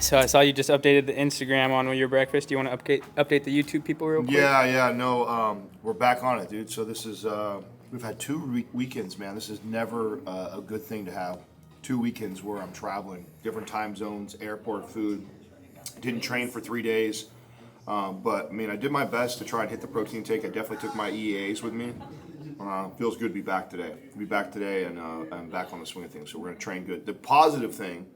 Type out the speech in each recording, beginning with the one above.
So I saw you just updated the Instagram on your breakfast. Do you want to update the YouTube people real quick? Yeah, no, we're back on it, dude. So this is, we've had two weekends, man. This is never a good thing to have. 2 weekends where I'm traveling, different time zones, airport food. Didn't train for 3 days, but I mean, I did my best to try and hit the protein intake. I definitely took my EAs with me. Feels good to be back today. And I'm back on the swing of things. So we're gonna train good. The positive thing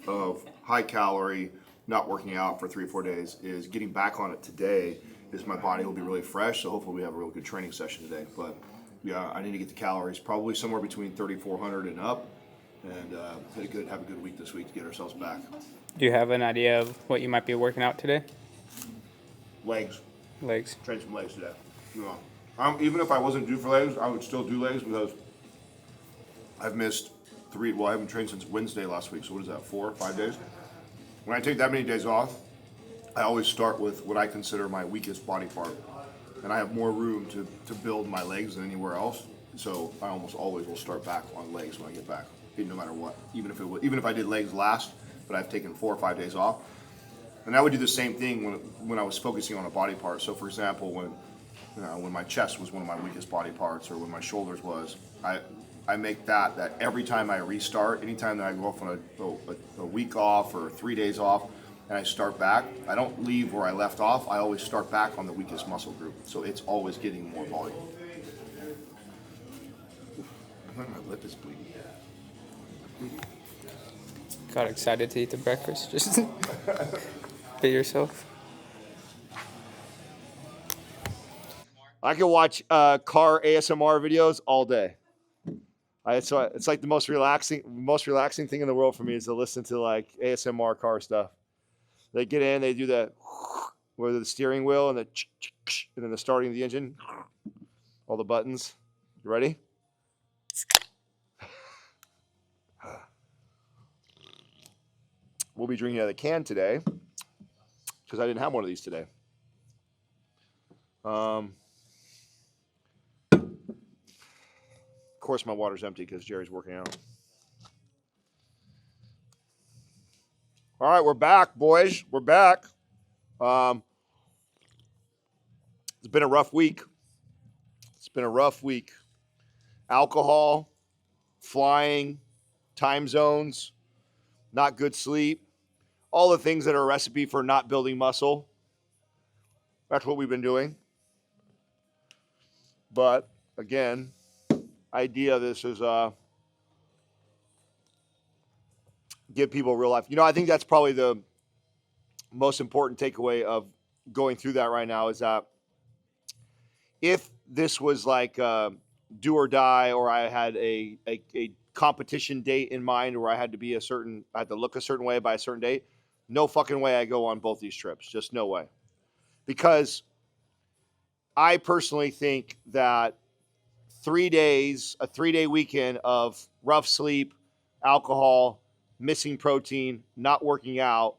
of high calorie, not working out for 3 or 4 days, is getting back on it today. Is my body will be really fresh, so hopefully we have a real good training session today. But yeah, I need to get the calories probably somewhere between 3,400 and up, and have a good week this week to get ourselves back. Do you have an idea of what you might be working out today? Legs, Legs. train some legs today. You know, even if I wasn't due for legs, I would still do legs because I've missed 3. Well, I haven't trained since Wednesday last week. So what is that? 4 or 5 days? When I take that many days off, I always start with what I consider my weakest body part, and I have more room to build my legs than anywhere else. So I almost always will start back on legs when I get back, no matter what. Even if I did legs last, but I've taken 4 or 5 days off, and I would do the same thing when I was focusing on a body part. So for example, when my chest was one of my weakest body parts, or when my shoulders was, I make that every time I restart, anytime that I go off on a week off or 3 days off, and I start back, I don't leave where I left off. I always start back on the weakest muscle group. So it's always getting more volume. My lip is bleeding. Got excited to eat the breakfast. Just be yourself. I can watch car ASMR videos all day. So it's like the most relaxing thing in the world for me is to listen to like ASMR car stuff. They get in, they do the with the steering wheel and then the starting of the engine, all the buttons. You ready? We'll be drinking out of the can today because I didn't have one of these today. Of course, my water's empty because Jerry's working out. All right, we're back, boys. We're back. It's been a rough week. Alcohol, flying, time zones, not good sleep, all the things that are a recipe for not building muscle. That's what we've been doing. But again, idea of this is give people real life. I think that's probably the most important takeaway of going through that right now is that if this was like do or die, or I had a competition date in mind, or I had to look a certain way by a certain date, no fucking way I go on both these trips. Just no way. Because I personally think that 3 days, a 3-day weekend of rough sleep, alcohol, missing protein, not working out,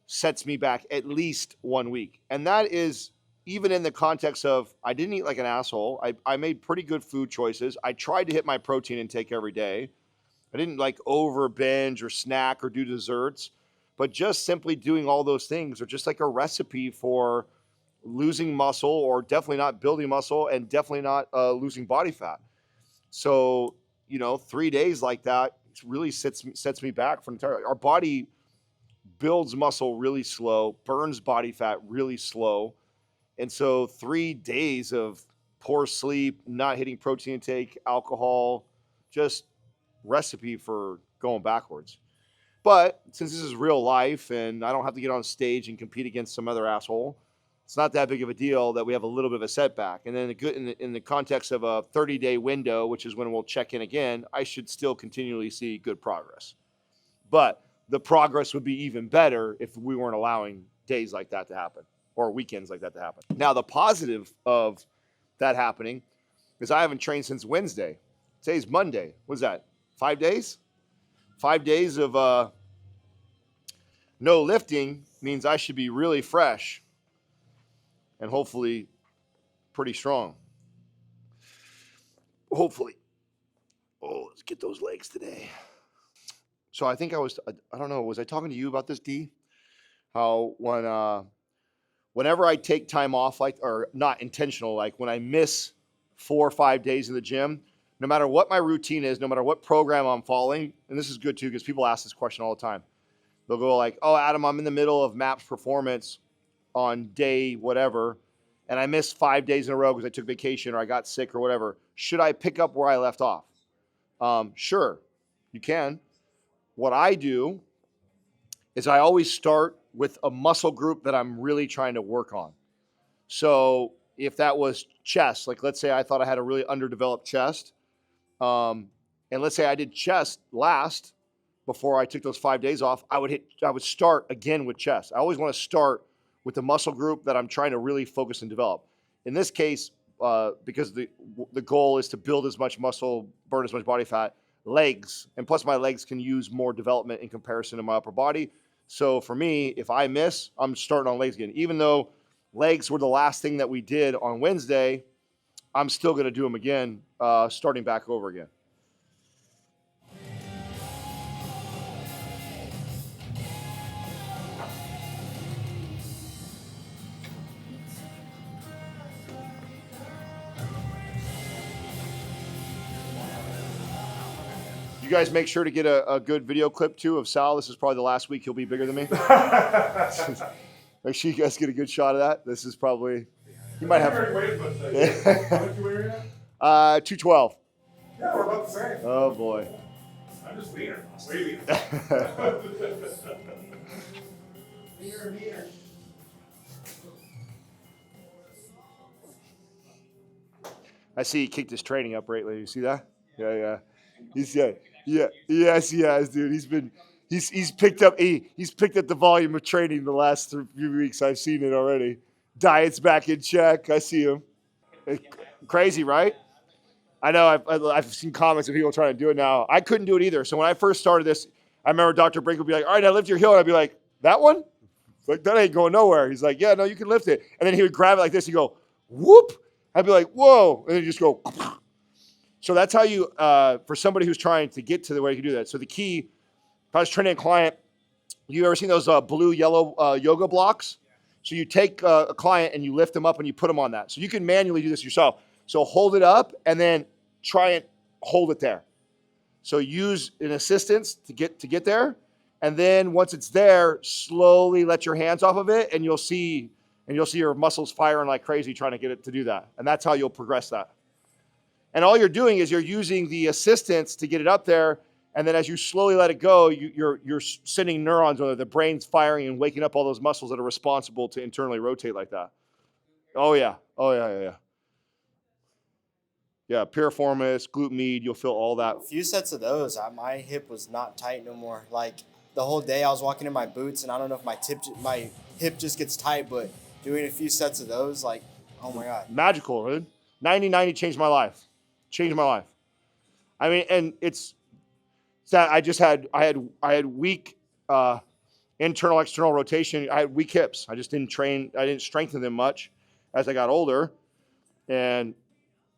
sets me back at least 1 week. And that is even in the context of I didn't eat like an asshole. I made pretty good food choices. I tried to hit my protein intake every day. I didn't like over binge or snack or do desserts, but just simply doing all those things are just like a recipe for losing muscle, or definitely not building muscle, and definitely not losing body fat. So, 3 days like that really sets me back from our body builds muscle really slow, burns body fat really slow. And so 3 days of poor sleep, not hitting protein intake, alcohol, just recipe for going backwards. But since this is real life and I don't have to get on stage and compete against some other asshole, it's not that big of a deal that we have a little bit of a setback. And then in the context of a 30-day window, which is when we'll check in again, I should still continually see good progress. But the progress would be even better if we weren't allowing days like that to happen, or weekends like that to happen. Now, the positive of that happening is I haven't trained since Wednesday. Today's Monday. What's that? 5 days? 5 days of no lifting means I should be really fresh and hopefully pretty strong. Hopefully. Oh, let's get those legs today. So I think I don't know, was I talking to you about this, D? how whenever I take time off, like, or not intentional, like when I miss 4 or 5 days in the gym, no matter what my routine is, no matter what program I'm following, and this is good too, because people ask this question all the time. They'll go like, oh, Adam, I'm in the middle of MAPS performance on day whatever, and I missed 5 days in a row because I took vacation or I got sick or whatever. Should I pick up where I left off? Sure, you can. What I do is I always start with a muscle group that I'm really trying to work on. So if that was chest, like let's say I thought I had a really underdeveloped chest, and let's say I did chest last before I took those 5 days off, I would start again with chest. I always want to start with the muscle group that I'm trying to really focus and develop. In this case, because the goal is to build as much muscle, burn as much body fat, legs, and plus my legs can use more development in comparison to my upper body. So for me, if I miss, I'm starting on legs again. Even though legs were the last thing that we did on Wednesday, I'm still going to do them again, starting back over again. You guys make sure to get a good video clip too of Sal. This is probably the last week he'll be bigger than me. Make sure you guys get a good shot of that. This is probably, you might have. How much you weigh now? 212. Yeah, we're about the same. Oh boy. I'm just leaner. Way leaner. Leaner. I see he kicked his training up lately. You see that? Yeah. Yes, dude. He's picked up the volume of training the last few weeks. I've seen it already. Diet's back in check. I see him. Crazy, right? I know. I've seen comments of people trying to do it now. I couldn't do it either. So when I first started this, I remember Dr. Brink would be like, "All right, now lift your heel," and I'd be like, "That one? Like that ain't going nowhere." He's like, "Yeah, no, you can lift it." And then he would grab it like this. He'd go, "Whoop!" I'd be like, "Whoa!" And then you just go. So that's how you, for somebody who's trying to get to the way you can do that. So the key, if I was training a client, you ever seen those blue, yellow yoga blocks? So you take a client and you lift them up and you put them on that. So you can manually do this yourself. So hold it up and then try and hold it there. So use an assistance to get there. And then once it's there, slowly let your hands off of it and you'll see your muscles firing like crazy trying to get it to do that. And that's how you'll progress that. And all you're doing is you're using the assistance to get it up there. And then as you slowly let it go, you're sending neurons, or the brain's firing and waking up all those muscles that are responsible to internally rotate like that. Oh yeah. Yeah, piriformis, glute med, you'll feel all that. A few sets of those, my hip was not tight no more. Like the whole day I was walking in my boots, and I don't know if my hip just gets tight, but doing a few sets of those, like, oh my God. Magical, dude. 90-90 changed my life. I mean, and it's that I had weak internal external rotation. I had weak hips. I just didn't strengthen them much as I got older. And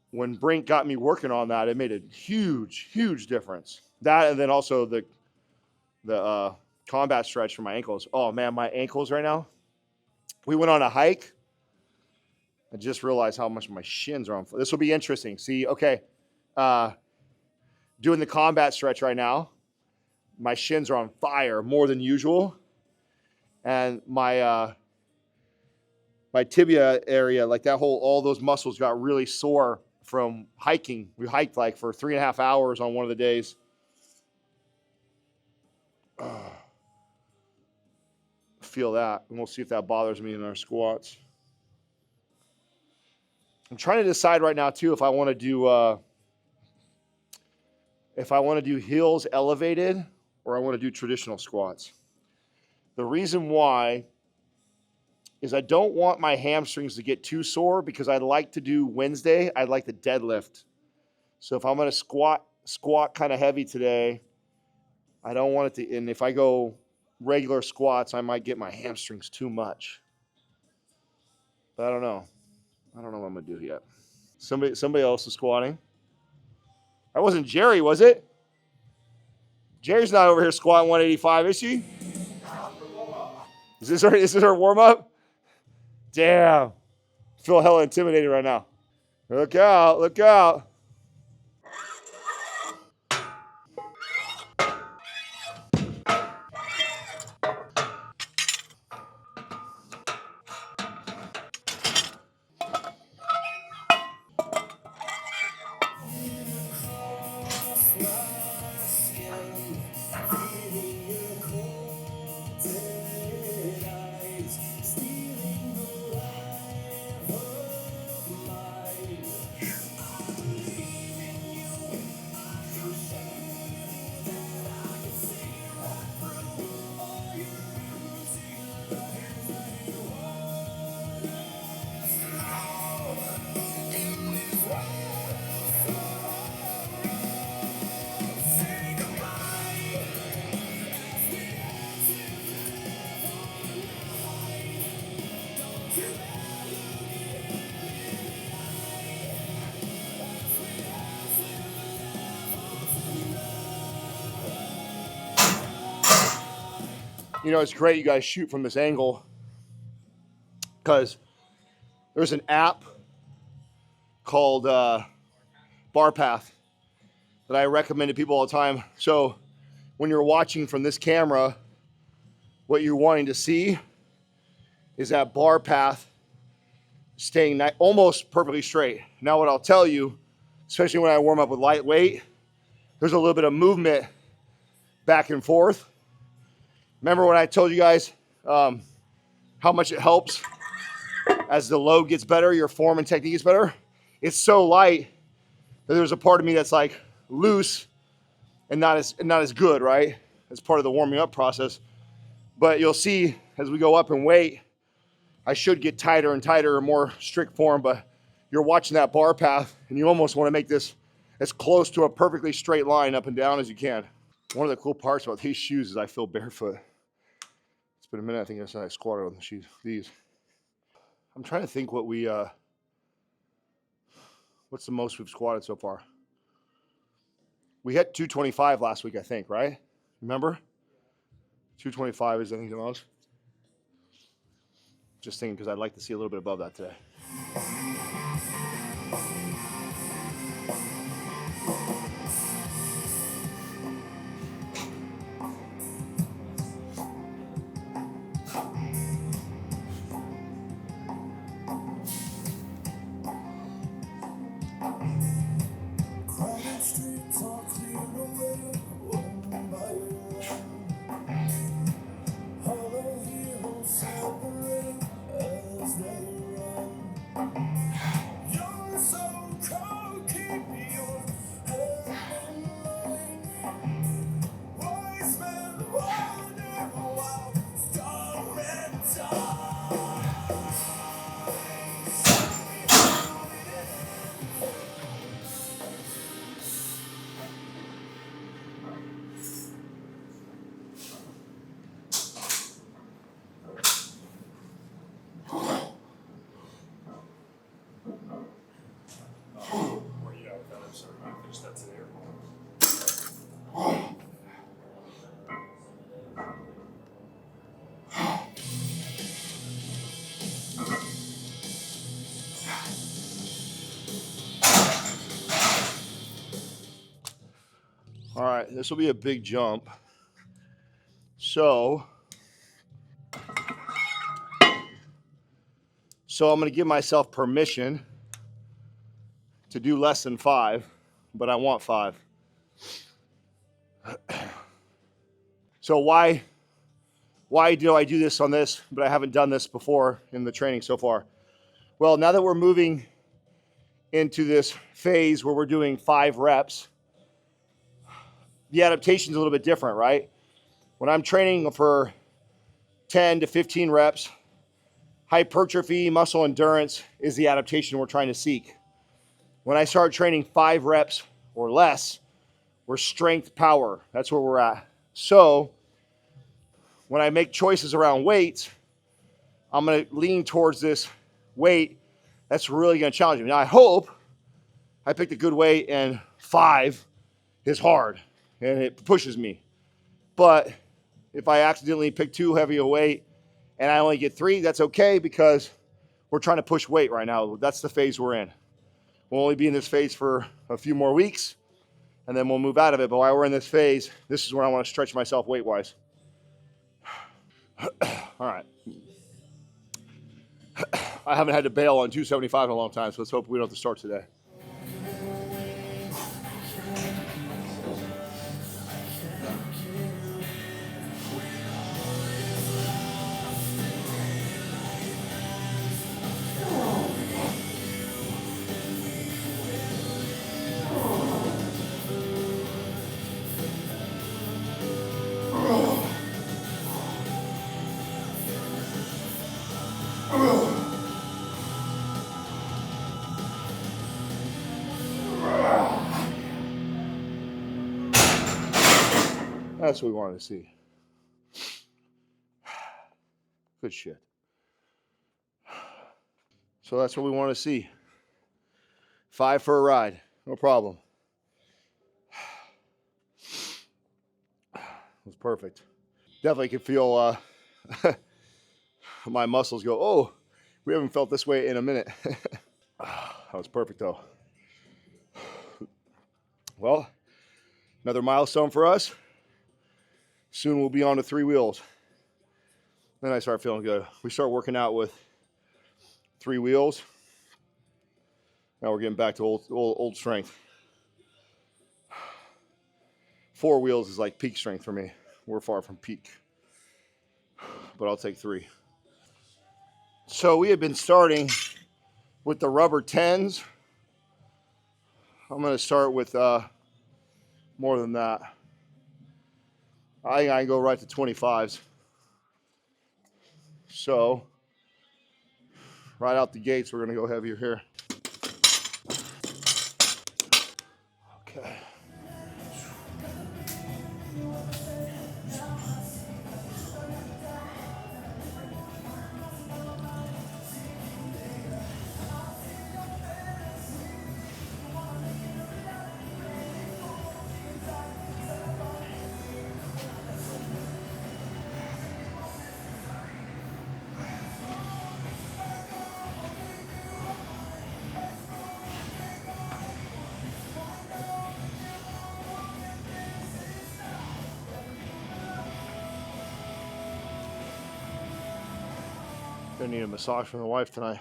when Brink got me working on that, it made a huge difference. That, and then also the combat stretch for my ankles. Oh man, my ankles right now. We went on a hike. I just realized how much my shins are on. This will be interesting. See, okay, doing the combat stretch right now. My shins are on fire more than usual, and my tibia area, like that all those muscles got really sore from hiking. We hiked like for 3.5 hours on one of the days. Feel that, and we'll see if that bothers me in our squats. I'm trying to decide right now too if I want to do heels elevated or I want to do traditional squats. The reason why is I don't want my hamstrings to get too sore because I'd like to do Wednesday. I'd like to deadlift. So if I'm going to squat kind of heavy today, I don't want it to. And if I go regular squats, I might get my hamstrings too much. But I don't know. I don't know what I'm going to do yet. Somebody else is squatting. That wasn't Jerry, was it? Jerry's not over here squatting 185, is she? Is this our warm up? Damn. I feel hella intimidated right now. Look out, look out. You know, it's great you guys shoot from this angle because there's an app called BarPath that I recommend to people all the time. So when you're watching from this camera, what you're wanting to see is that bar path staying almost perfectly straight. Now what I'll tell you, especially when I warm up with lightweight, there's a little bit of movement back and forth. Remember when I told you guys how much it helps as the load gets better, your form and technique gets better? It's so light that there's a part of me that's like loose and not as good, right? As part of the warming up process. But you'll see as we go up in weight, I should get tighter and tighter, more strict form, but you're watching that bar path and you almost want to make this as close to a perfectly straight line up and down as you can. One of the cool parts about these shoes is I feel barefoot. It's been a minute, I think, since I squatted on the shoes. These. I'm trying to think what's the most we've squatted so far. We hit 225 last week, I think, right? Remember? 225 is, I think, the most. Just thinking because I'd like to see a little bit above that today. All right, this will be a big jump. So I'm going to give myself permission to do less than 5, but I want 5. So why do I do this on this, but I haven't done this before in the training so far? Well, now that we're moving into this phase where we're doing 5 reps, the adaptation is a little bit different, right? When I'm training for 10 to 15 reps, hypertrophy, muscle endurance is the adaptation we're trying to seek. When I start training 5 reps or less, we're strength power. That's where we're at. So when I make choices around weights, I'm going to lean towards this weight that's really going to challenge me. Now, I hope I picked a good weight and 5 is hard and it pushes me. But if I accidentally pick too heavy a weight and I only get 3, that's okay because we're trying to push weight right now. That's the phase we're in. We'll only be in this phase for a few more weeks, and then we'll move out of it. But while we're in this phase, this is where I want to stretch myself weight-wise. All right. I haven't had to bail on 275 in a long time, so let's hope we don't have to start today. That's what we wanted to see. Good shit. So that's what we want to see. 5 for a ride. No problem. It was perfect. Definitely could feel my muscles go, oh, we haven't felt this way in a minute. That was perfect though. Well, another milestone for us. Soon we'll be on to 3 wheels. Then I start feeling good. We start working out with 3 wheels. Now we're getting back to old strength. 4 wheels is like peak strength for me. We're far from peak. But I'll take 3. So we have been starting with the rubber 10s. I'm going to start with more than that. I think I can go right to 25s. So, right out the gates, we're going to go heavier here. Okay. Gonna need a massage from the wife tonight.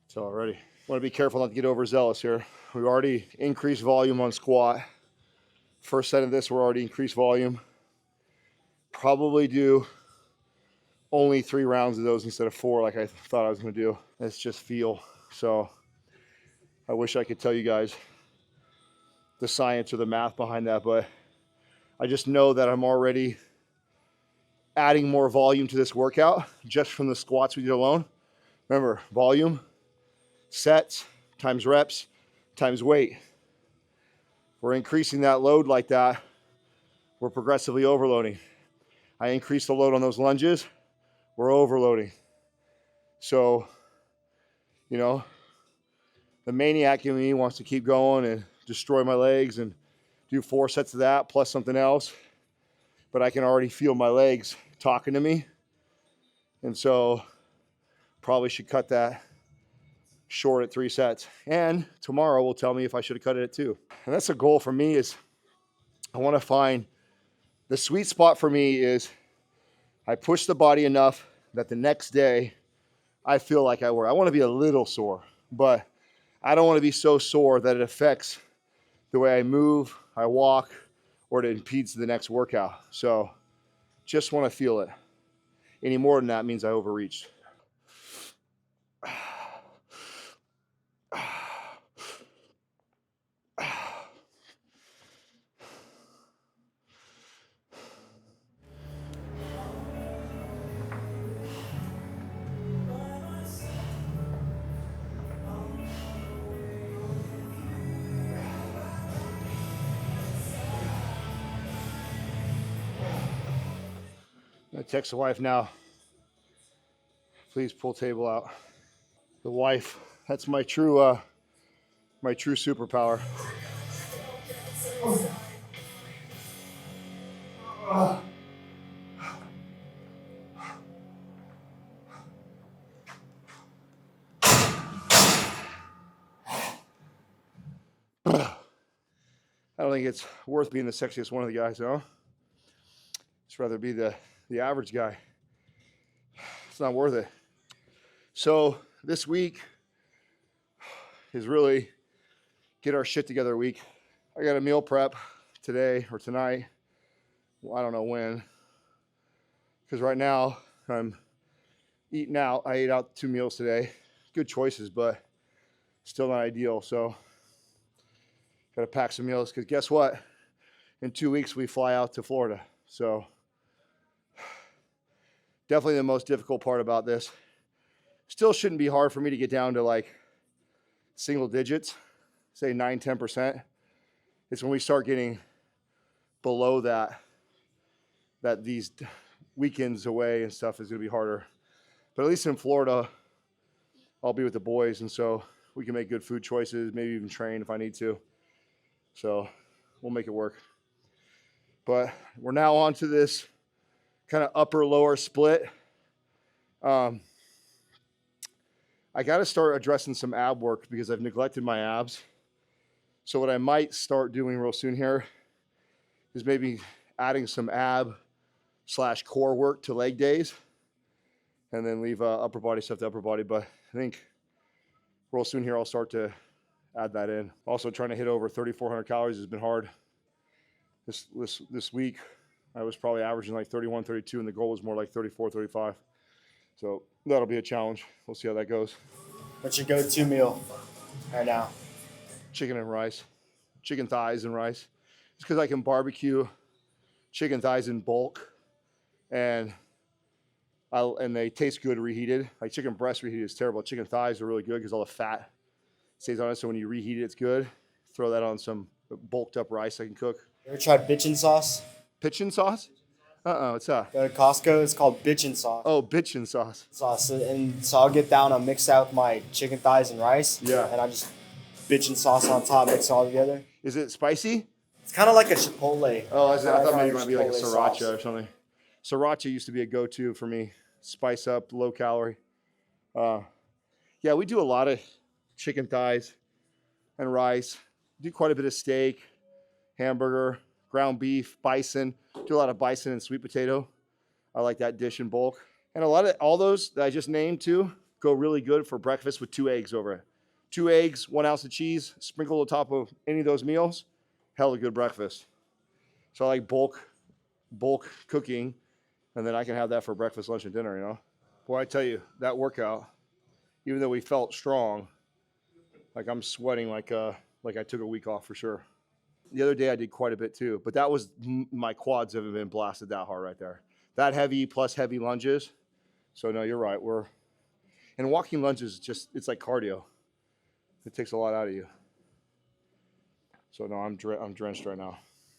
So already. Want to be careful not to get overzealous here. We've already increased volume on squat. First set of this, we're already increased volume. Probably do only 3 rounds of those instead of 4 like I thought I was gonna do. It's just feel. So I wish I could tell you guys the science or the math behind that, but I just know that I'm already adding more volume to this workout just from the squats we did alone. Remember, volume, sets, times reps, times weight. We're increasing that load like that. We're progressively overloading. I increased the load on those lunges. We're overloading. So, you know, the maniac in me wants to keep going and destroy my legs and do 4 sets of that plus something else. But I can already feel my legs talking to me. And so probably should cut that short at 3 sets. And tomorrow will tell me if I should have cut it at 2. And that's a goal for me, is I want to find the sweet spot for me is I push the body enough that the next day I feel like I work. I want to be a little sore, but I don't want to be so sore that it affects the way I move, I walk, or it impedes the next workout. So just want to feel it. Any more than that means I overreached. I text the wife now. Please pull table out. The wife, that's my true superpower. I don't think it's worth being the sexiest one of the guys, huh? Just rather be the average guy. It's not worth it. So this week is really get our shit together week. I got a meal prep today or tonight. Well, I don't know when. Because right now I'm eating out. I ate out 2 meals today. Good choices, but still not ideal. So got to pack some meals because guess what? In 2 weeks we fly out to Florida. So definitely the most difficult part about this. Still shouldn't be hard for me to get down to like single digits, say 9-10%. It's when we start getting below that these weekends away and stuff is going to be harder. But at least in Florida, I'll be with the boys, and so we can make good food choices, maybe even train if I need to. So we'll make it work. But we're now on to this kind of upper-lower split. I got to start addressing some ab work because I've neglected my abs. So what I might start doing real soon here is maybe adding some ab/core work to leg days and then leave upper body stuff to upper body. But I think real soon here I'll start to add that in. Also trying to hit over 3,400 calories has been hard. This week I was probably averaging like 31, 32, and the goal was more like 34, 35. So that'll be a challenge. We'll see how that goes. What's your go-to meal right now? Chicken and rice. Chicken thighs and rice. It's because I can barbecue chicken thighs in bulk, and they taste good reheated. Like chicken breast reheated is terrible. Chicken thighs are really good because all the fat stays on it. So when you reheat it, it's good. Throw that on some bulked up rice I can cook. You ever tried bitchin' sauce? Pitchin sauce? What's that? Go to Costco. It's called bitchin' sauce. Oh, bitchin sauce. So I'll get down. I'll mix that with my chicken thighs and rice. Yeah. And I just bitchin' sauce on top, mix it all together. Is it spicy? It's kind of like a chipotle. Oh, I thought maybe it might be like a Chipotle sriracha sauce. or something. Sriracha used to be a go-to for me. Spice up, low calorie. Yeah, we do a lot of chicken thighs and rice. Do quite a bit of steak, hamburger, ground beef, bison. Do a lot of bison and sweet potato. I like that dish in bulk. And all those that I just named too go really good for breakfast with 2 eggs over it. 2 eggs, 1 ounce of cheese, sprinkled on top of any of those meals. Hella good breakfast. So I like bulk cooking, and then I can have that for breakfast, lunch, and dinner, you know? Boy, I tell you, that workout, even though we felt strong, like I'm sweating like I took a week off for sure. The other day I did quite a bit too, but that was, my quads haven't been blasted that hard right there. That heavy plus heavy lunges. So no, you're right. And walking lunges, it's like cardio. It takes a lot out of you. So no, I'm drenched right now.